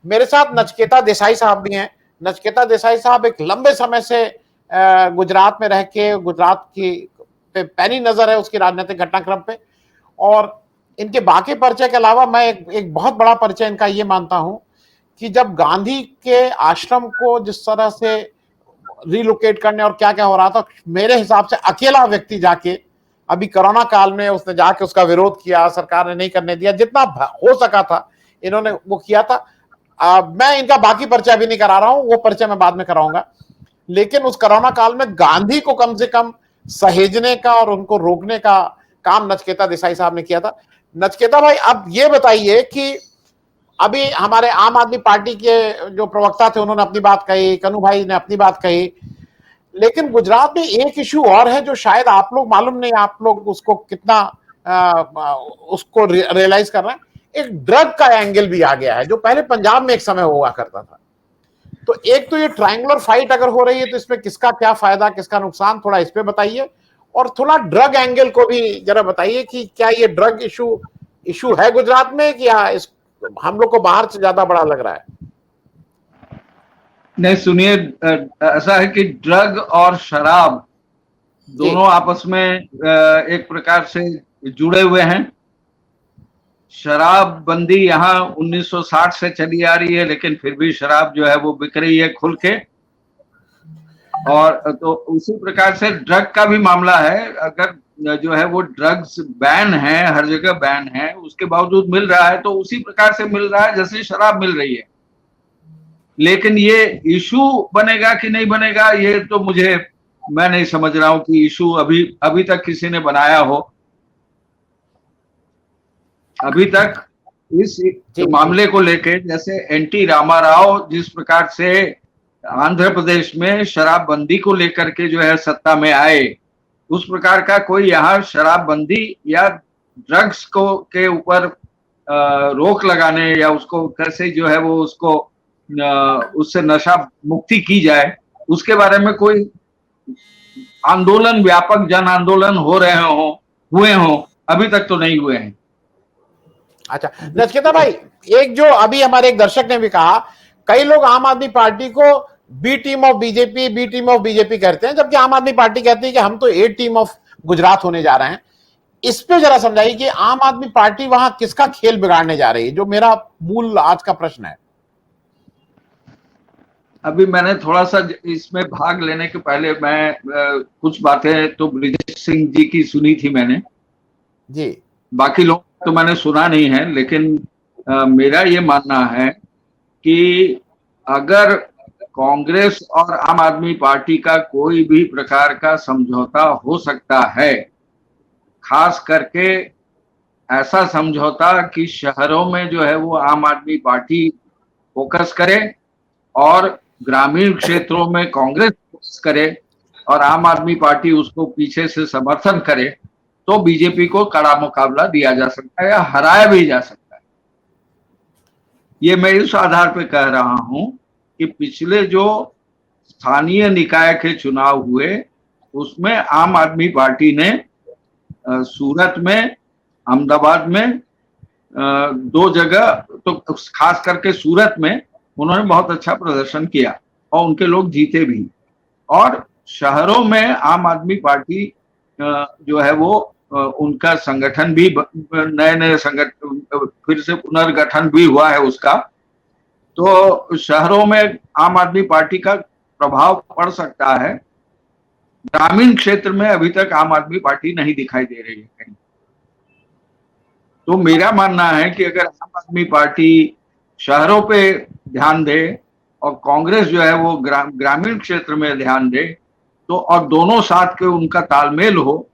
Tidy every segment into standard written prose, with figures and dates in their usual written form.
मेरे साथ नचिकेता देसाई साहब भी हैं। नचिकेता देसाई साहब एक लंबे समय से गुजरात में रह के गुजरात की पे पैनी नजर है उसकी राजनीतिक घटनाक्रम पे। और इनके बाकी परिचय के अलावा मैं एक बहुत बड़ा परिचय इनका ये मानता हूं कि जब गांधी के आश्रम को जिस तरह से रिलोकेट करने और क्या क्या हो रहा था, मेरे हिसाब से अकेला व्यक्ति जाके अभी कोरोना काल में उसने जाके उसका विरोध किया, सरकार ने नहीं करने दिया, जितना हो सका था इन्होंने वो किया था। मैं इनका बाकी परिचय भी नहीं करा रहा हूं, वो परिचय मैं बाद में कराऊंगा। लेकिन उस कोरोना काल में गांधी को कम से कम सहेजने का और उनको रोकने का काम नचिकेता देसाई साहब ने किया था। नचिकेता भाई, अब ये बताइए कि अभी हमारे आम आदमी पार्टी के जो प्रवक्ता थे उन्होंने अपनी बात कही, कन्नू भाई ने अपनी बात कही, लेकिन गुजरात में एक इशू और है जो शायद आप लोग मालूम नहीं, आप लोग उसको कितना उसको रियलाइज कर रहे हैं। एक ड्रग का एंगल भी आ गया है जो पहले पंजाब में एक समय हुआ करता था। तो एक तो ये ट्रायंगुलर फाइट अगर हो रही है तो इसमें किसका क्या फायदा किसका नुकसान, थोड़ा इस पे बताइए। और थोड़ा ड्रग एंगल को भी जरा बताइए कि क्या ये ड्रग इशू है गुजरात में कि या इस हम लोग को बाहर से ज्यादा बड़ा लग रहा है। नहीं, सुनिए, ऐसा है कि ड्रग और शराब दोनों आपस में एक प्रकार से जुड़े हुए हैं। शराब बंदी यहाँ 1960 से चली आ रही है, लेकिन फिर भी शराब जो है वो बिक रही है खुल के। और तो उसी प्रकार से ड्रग का भी मामला है। अगर जो है वो ड्रग्स बैन है, हर जगह बैन है, उसके बावजूद मिल रहा है तो उसी प्रकार से मिल रहा है जैसे शराब मिल रही है। लेकिन ये इशू बनेगा कि नहीं बनेगा, ये तो मैं नहीं समझ रहा हूं कि इशू अभी तक किसी ने बनाया हो। अभी तक इस मामले को लेके, जैसे एनटी रामाराव जिस प्रकार से आंध्र प्रदेश में शराबबंदी को लेकर के जो है सत्ता में आए, उस प्रकार का कोई यहाँ शराबबंदी या ड्रग्स को के ऊपर रोक लगाने या उसको कैसे जो है वो उसको उससे नशा मुक्ति की जाए, उसके बारे में कोई आंदोलन, व्यापक जन आंदोलन हुए हों, अभी तक तो नहीं हुए हैं। अच्छा नचिकेता भाई, एक जो अभी हमारे एक दर्शक ने भी कहा, कई लोग आम आदमी पार्टी को बी टीम ऑफ बीजेपी कहते हैं, जबकि आम आदमी पार्टी कहती है कि हम तो ए टीम ऑफ गुजरात होने जा रहे हैं। इस पे जरा समझाइए कि आम आदमी पार्टी वहां किसका खेल बिगाड़ने जा रही है, जो मेरा मूल आज का प्रश्न है। अभी मैंने थोड़ा सा इसमें भाग लेने के पहले मैं कुछ बातें तो ब्रिजेश सिंह जी की सुनी थी मैंने जी। बाकी लोग तो मैंने सुना नहीं है, लेकिन मेरा ये मानना है कि अगर कांग्रेस और आम आदमी पार्टी का कोई भी प्रकार का समझौता हो सकता है, खास करके ऐसा समझौता कि शहरों में जो है वो आम आदमी पार्टी फोकस करे और ग्रामीण क्षेत्रों में कांग्रेस फोकस करे और आम आदमी पार्टी उसको पीछे से समर्थन करे, तो बीजेपी को कड़ा मुकाबला दिया जा सकता है या हराया भी जा सकता है। ये मैं इस आधार पर कह रहा हूं कि पिछले जो स्थानीय निकाय के चुनाव हुए उसमें आम आदमी पार्टी ने सूरत में, अहमदाबाद में दो जगह, तो खास करके सूरत में उन्होंने बहुत अच्छा प्रदर्शन किया और उनके लोग जीते भी। और शहरों में आम आदमी पार्टी जो है वो उनका संगठन भी, नए संगठन फिर से पुनर्गठन भी हुआ है उसका, तो शहरों में आम आदमी पार्टी का प्रभाव पड़ सकता है। ग्रामीण क्षेत्र में अभी तक आम आदमी पार्टी नहीं दिखाई दे रही है कहीं। तो मेरा मानना है कि अगर आम आदमी पार्टी शहरों पे ध्यान दे और कांग्रेस जो है वो ग्रामीण क्षेत्र में ध्यान दे, तो और दोनों साथ के उनका तालमेल हो,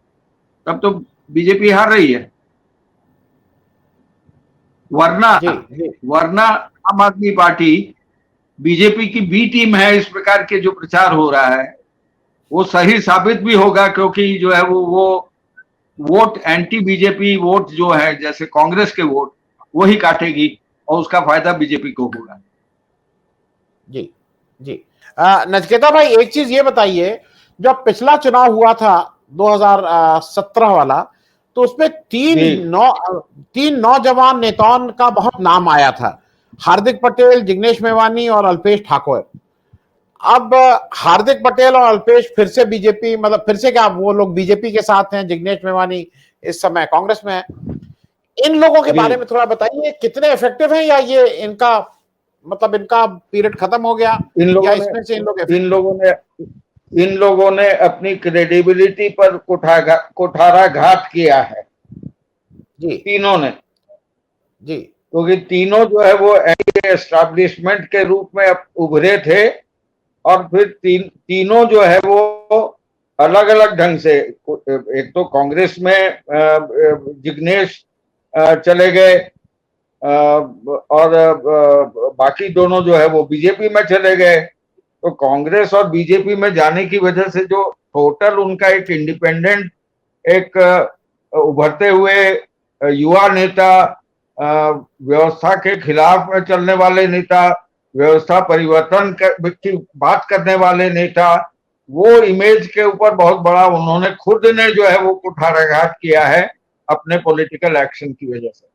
तब तो बीजेपी हार रही है। वरना आम आदमी पार्टी बीजेपी की बी टीम है, इस प्रकार के जो प्रचार हो रहा है वो सही साबित भी होगा, क्योंकि जो है वो वोट, एंटी बीजेपी वोट जो है, जैसे कांग्रेस के वोट, वही काटेगी और उसका फायदा बीजेपी को होगा। जी जी। नचिकेता भाई, एक चीज ये बताइए, जब पिछला चुनाव हुआ था 2017 वाला, तो उसमें जी तीन नौजवान नेताओं का बहुत नाम आया था, हार्दिक पटेल, जिग्नेश मेवानी और अल्पेश ठाकोर। अब हार्दिक पटेल और अल्पेश फिर से बीजेपी, मतलब फिर से क्या, वो लोग बीजेपी के साथ हैं, जिग्नेश मेवानी इस समय कांग्रेस में है। इन लोगों के जी बारे में थोड़ा बताइए, कितने इफेक्टिव हैं, या ये इनका मतलब इनका पीरियड खत्म हो गया, इन या लोगों ने इसमें से इन लोगों ने इन लोगों ने अपनी क्रेडिबिलिटी पर कुठाराघात किया है, जी तीनों ने। जी क्योंकि तीनों जो है वो एंटी एस्टैब्लिशमेंट के रूप में उभरे थे, और फिर तीनों जो है वो अलग अलग ढंग से, एक तो कांग्रेस में जिग्नेश चले गए, और बाकी दोनों जो है वो बीजेपी में चले गए। तो कांग्रेस और बीजेपी में जाने की वजह से जो टोटल उनका एक इंडिपेंडेंट, एक उभरते हुए युवा नेता, व्यवस्था के खिलाफ में चलने वाले नेता, व्यवस्था परिवर्तन की बात करने वाले नेता, वो इमेज के ऊपर बहुत बड़ा उन्होंने खुद ने जो है वो कुठाराघात किया है अपने पॉलिटिकल एक्शन की वजह से।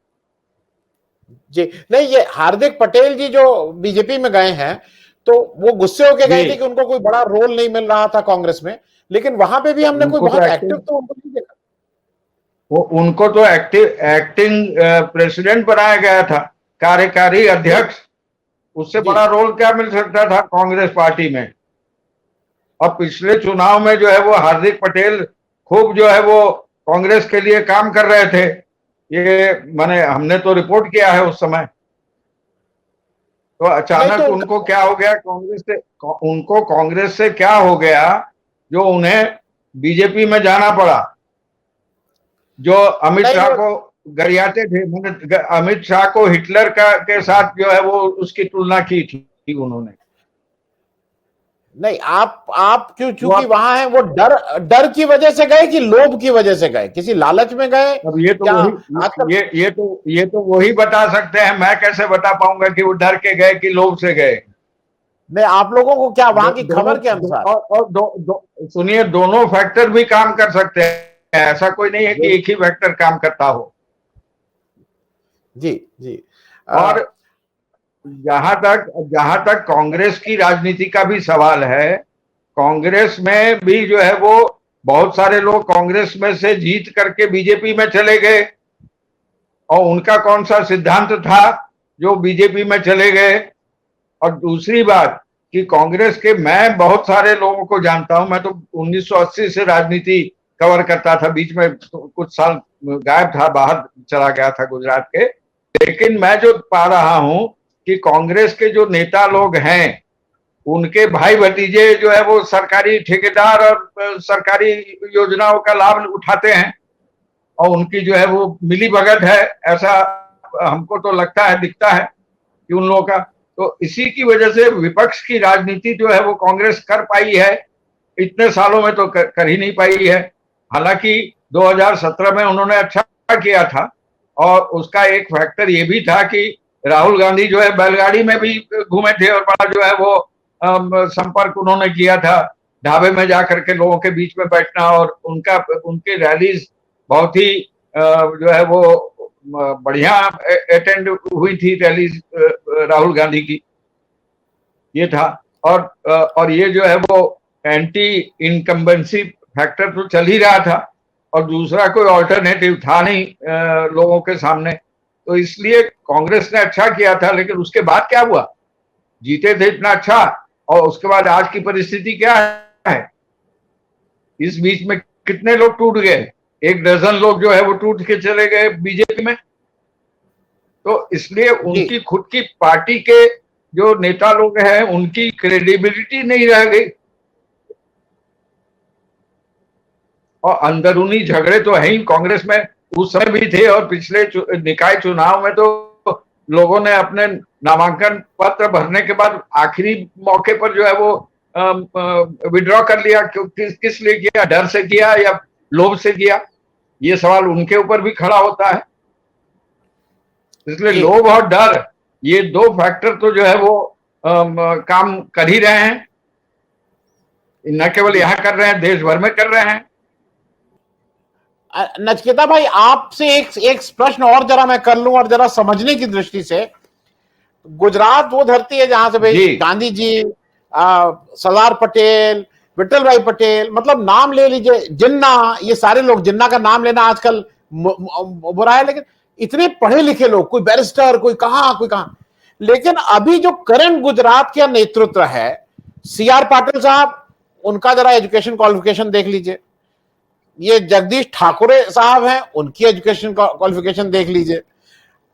जी। नहीं, ये हार्दिक पटेल जी जो बीजेपी में गए हैं, तो वो गुस्से होके गए थे कि उनको कोई बड़ा रोल नहीं मिल रहा था कांग्रेस में, लेकिन वहां पे भी हमने कोई उनको तो बहुत एक्टिव तो उनको नहीं देखा। उनको तो एक्टिंग प्रेसिडेंट बनाया गया था, कार्यकारी अध्यक्ष। उससे जी बड़ा रोल क्या मिल सकता था कांग्रेस पार्टी में। और पिछले चुनाव में जो है वो हार्दिक पटेल खूब जो है वो कांग्रेस के लिए काम कर रहे थे, ये मैंने हमने तो रिपोर्ट किया है उस समय। तो नहीं, अचानक तो उनको क्या हो गया, उनको कांग्रेस से क्या हो गया जो उन्हें बीजेपी में जाना पड़ा। जो अमित नहीं शाह वो को गरियाते थे, मैंने अमित शाह को हिटलर का के साथ जो है वो उसकी तुलना की थी उन्होंने। नहीं, आप क्यों, वो चूंकि वहां है, वो डर डर की वजह से गए कि लोभ की वजह से गए, किसी लालच में गए, अब ये तो या वही आजकल। ये तो वही बता सकते हैं, मैं कैसे बता पाऊंगा कि वो डर के गए कि लोभ से गए। नहीं, आप लोगों को क्या वहां की दोनों खबर के अनुसार। और सुनिए, दोनों फैक्टर भी काम कर सकते हैं, ऐसा कोई नहीं है कि एक ही फैक्टर काम करता हो। जी जी और जहां तक कांग्रेस की राजनीति का भी सवाल है, कांग्रेस में भी जो है वो बहुत सारे लोग कांग्रेस में से जीत करके बीजेपी में चले गए, और उनका कौन सा सिद्धांत था जो बीजेपी में चले गए। और दूसरी बात कि कांग्रेस के, मैं बहुत सारे लोगों को जानता हूं, मैं तो 1980 से राजनीति कवर करता था, बीच में कुछ साल गायब था, बाहर चला गया था गुजरात के। लेकिन मैं जो पा रहा हूं कि कांग्रेस के जो नेता लोग हैं, उनके भाई भतीजे जो है वो सरकारी ठेकेदार और सरकारी योजनाओं का लाभ उठाते हैं, और उनकी जो है वो मिली भगत है, ऐसा हमको तो लगता है, दिखता है कि उन लोगों का। तो इसी की वजह से विपक्ष की राजनीति जो है वो कांग्रेस कर पाई है, इतने सालों में तो कर ही नहीं पाई है। हालांकि 2017 में उन्होंने अच्छा किया था, और उसका एक फैक्टर ये भी था कि राहुल गांधी जो है बैलगाड़ी में भी घूमे थे, और बड़ा जो है वो संपर्क उन्होंने किया था, ढाबे में जाकर के लोगों के बीच में बैठना, और उनकी रैलीज बहुत ही जो है वो बढ़िया अटेंड हुई थी रैलीज राहुल गांधी की, ये था। और ये जो है वो एंटी इनकम्बेंसी फैक्टर तो चल ही रहा था, और दूसरा कोई ऑल्टरनेटिव था नहीं लोगों के सामने। तो इसलिए कांग्रेस ने अच्छा किया था, लेकिन उसके बाद क्या हुआ, जीते थे इतना अच्छा, और उसके बाद आज की परिस्थिति क्या है, इस बीच में कितने लोग टूट गए, 1 दर्जन लोग जो है वो टूट के चले गए बीजेपी में। तो इसलिए जी उनकी खुद की पार्टी के जो नेता लोग हैं, उनकी क्रेडिबिलिटी नहीं रह गई, और अंदरूनी झगड़े तो है ही कांग्रेस में, उस समय भी थे, और पिछले निकाय चुनाव में तो लोगों ने अपने नामांकन पत्र भरने के बाद आखिरी मौके पर जो है वो विड्रॉ कर लिया। किस लिए किया, डर से किया या लोभ से किया, ये सवाल उनके ऊपर भी खड़ा होता है। इसलिए लोभ और डर, ये दो फैक्टर तो जो है वो काम कर ही रहे हैं, न केवल यहां कर रहे हैं, देश भर में कर रहे हैं। नचिकेता भाई, आपसे एक प्रश्न और जरा मैं कर लूं, और जरा समझने की दृष्टि से, गुजरात वो धरती है जहां से भाई गांधी जी, सरदार पटेल, विठल भाई पटेल, मतलब नाम ले लीजिए, जिन्ना, ये सारे लोग, जिन्ना का नाम लेना आजकल बुरा है, लेकिन इतने पढ़े लिखे लोग, कोई बैरिस्टर, कोई कहां। लेकिन अभी जो करंट गुजरात का नेतृत्व है, सीआर पाटिल साहब, उनका जरा एजुकेशन क्वालिफिकेशन देख लीजिए। ये जगदीश ठाकुरे साहब हैं, उनकी एजुकेशन क्वालिफिकेशन देख लीजिए।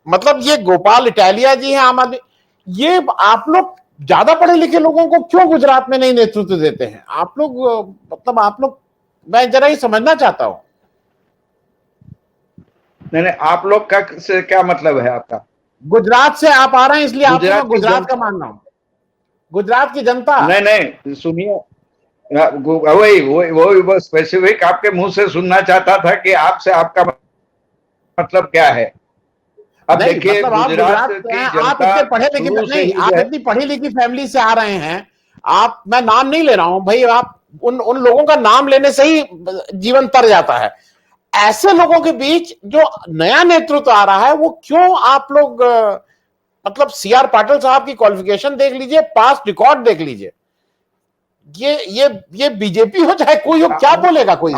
मतलब ये गोपाल इटालिया जी हैं आम आदमी। ये आप लोग ज्यादा पढ़े लिखे लोगों को क्यों गुजरात में नहीं नेतृत्व देते हैं? आप लोग, मतलब आप लोग, मैं जरा ही समझना चाहता हूं। नहीं, आप लोग का से क्या मतलब है आपका? गुजरात से आप आ रहे हैं, इसलिए आपको मैं गुजरात का मानना हूं। गुजरात की जनता, नहीं, सुनिए, वही स्पेसिफिक आपके मुंह से सुनना चाहता था कि आपसे आपका मतलब क्या है। अब देखिए, मतलब गुजरात की जनता, आप इतने पढ़े लिखे नहीं, आप इतनी पढ़ी लिखी फैमिली से आ रहे हैं। आप, मैं नाम नहीं ले रहा हूं भाई, आप उन लोगों का नाम लेने से ही जीवन तर जाता है। ऐसे लोगों के बीच जो नया नेतृत्व आ रहा है, वो क्यों आप लोग, मतलब सीआर पाटिल साहब की क्वालिफिकेशन देख लीजिए, पास्ट रिकॉर्ड देख लीजिए। ये बीजेपी हो चाहे कोई हो, क्या बोलेगा कोई?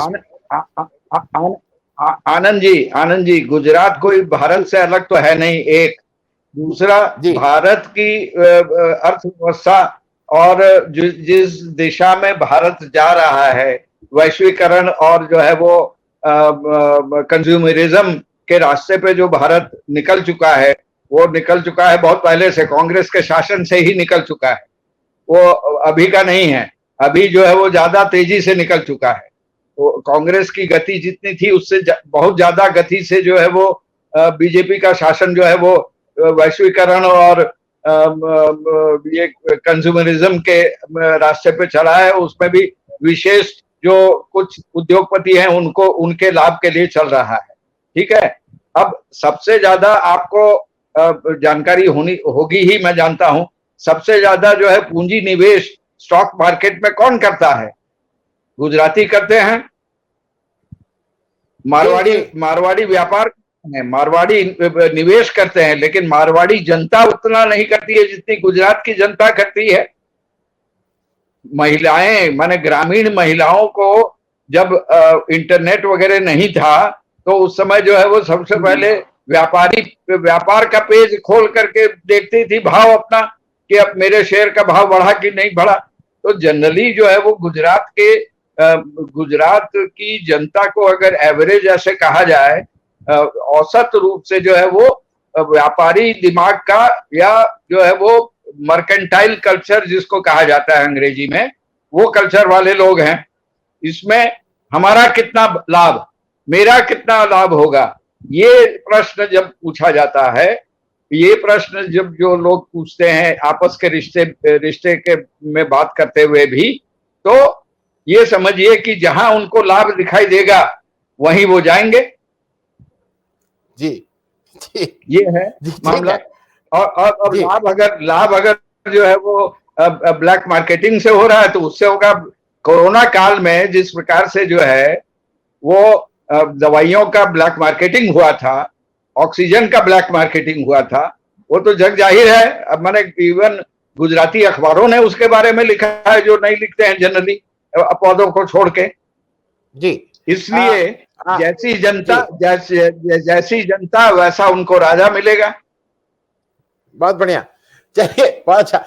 आनंद जी, गुजरात कोई भारत से अलग तो है नहीं, एक। दूसरा, भारत की अर्थव्यवस्था और जिस दिशा में भारत जा रहा है, वैश्वीकरण और जो है वो कंज्यूमरिज्म के रास्ते पे जो भारत निकल चुका है, वो निकल चुका है बहुत पहले से, कांग्रेस के शासन से ही निकल चुका है। वो अभी का नहीं है, अभी जो है वो ज्यादा तेजी से निकल चुका है। तो कांग्रेस की गति जितनी थी उससे बहुत ज्यादा गति से जो है वो बीजेपी का शासन जो है वो वैश्वीकरण और ये कंज्यूमरिज्म के रास्ते पे चला है। उसमें भी विशेष जो कुछ उद्योगपति हैं उनको, उनके लाभ के लिए चल रहा है। ठीक है, अब सबसे ज्यादा आपको जानकारी होगी ही, मैं जानता हूं, सबसे ज्यादा जो है पूंजी निवेश स्टॉक मार्केट में कौन करता है? गुजराती करते हैं। मारवाड़ी व्यापार है, मारवाड़ी निवेश करते हैं, लेकिन मारवाड़ी जनता उतना नहीं करती है जितनी गुजरात की जनता करती है। महिलाएं, माने ग्रामीण महिलाओं को जब इंटरनेट वगैरह नहीं था, तो उस समय जो है वो सबसे पहले व्यापार का पेज खोल करके देखती थी भाव अपना, कि अब मेरे शेयर का भाव बढ़ा कि नहीं बढ़ा। तो जनरली जो है वो गुजरात की जनता को अगर एवरेज ऐसे कहा जाए, औसत रूप से जो है वो व्यापारी दिमाग का, या जो है वो मर्केंटाइल कल्चर जिसको कहा जाता है अंग्रेजी में, वो कल्चर वाले लोग हैं। इसमें हमारा कितना लाभ, मेरा कितना लाभ होगा, ये प्रश्न जब पूछा जाता है, ये प्रश्न जब जो लोग पूछते हैं आपस के रिश्ते के में बात करते हुए भी, तो ये समझिए कि जहां उनको लाभ दिखाई देगा वहीं वो जाएंगे। जी, ये है मामला। और लाभ अगर जो है वो ब्लैक मार्केटिंग से हो रहा है, तो उससे होगा। कोरोना काल में जिस प्रकार से जो है वो दवाइयों का ब्लैक मार्केटिंग हुआ था, ऑक्सीजन का ब्लैक मार्केटिंग हुआ था, वो तो जग जाहिर है। अब मैंने इवन गुजराती अखबारों ने उसके बारे में लिखा है, जो नहीं लिखते हैं जनरली, पौधों को छोड़ के। जी, इसलिए जैसी जनता वैसा उनको राजा मिलेगा। बहुत बढ़िया, चलिए, बहुत अच्छा।